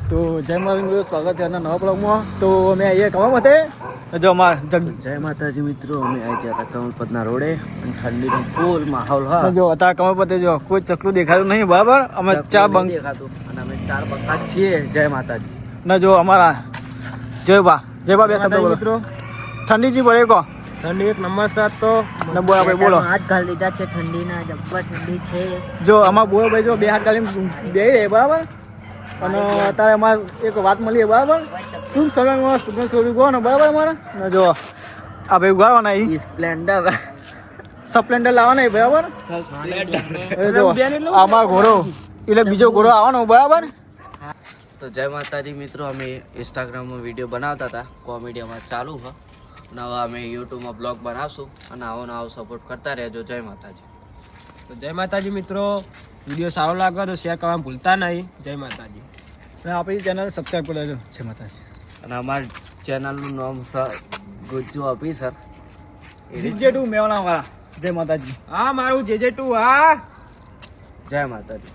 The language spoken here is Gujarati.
તો જય માતાજી સ્વાગત છે નવા બ્લોગમાં. તો અમે અહીંયા કમાવા માટે જો અમારા જય માતાજી મિત્રો, અમે આવી ગયા હતા કમલપતના રોડે અને ઠંડીનો ફૂલ માહોલ. હા જો અત્યારે કમાવા જો કોઈ ચકલું દેખાયું નહીં બરાબર. અમે ચા બંક દેખાતું અને અમે 4 બકા છીએ. જય માતાજી. ને જો અમારા જયબા બે શબ્દ બોલો મિત્રો. ઠંડી જી પડે કહો. ઠંડી એક નંબર સાત તો ને બોલા ભાઈ બોલો. હાથ ઘાલી દીધા છે ઠંડીના, જબ્બર ઠંડી છે. જો અમારા બોલો ભાઈ જો બે હાથ ગાલીને બે રહે બરાબર. અને અત્યારે અમારે એક વાત મળી બરાબર. ટૂંક સમયમાં સુગંધ સોરી ગયો ને બરાબર અમારે. ને જો આ ભાઈ ઉગાડવાના એ સ્પ્લેન્ડર સ્પ્લેન્ડર લાવવાના બરાબર. જો આમાં ઘોડો એટલે બીજો ઘોડો આવવાનો બરાબર. તો જય માતાજી મિત્રો, અમે ઇન્સ્ટાગ્રામમાં વિડીયો બનાવતા હતા, કોમેડી અમારે ચાલુ છે. અને હવે અમે યુટ્યુબમાં બ્લોગ બનાવશું અને આવો સપોર્ટ કરતા રહેજો. જય માતાજી. તો જય માતાજી મિત્રો, વિડીયો સારો લાગે તો શેર કરવાનું ભૂલતા નહીં. જય માતાજી. અને આપણી ચેનલ સબસ્ક્રાઈબ કરી દેજો. જય માતાજી. અને અમારી ચેનલનું નામ છે ગુજ્જુ ઓફિસર. DJ2 મેવાના વાળા. જય માતાજી. હા મારું JJ2. હા જય માતાજી.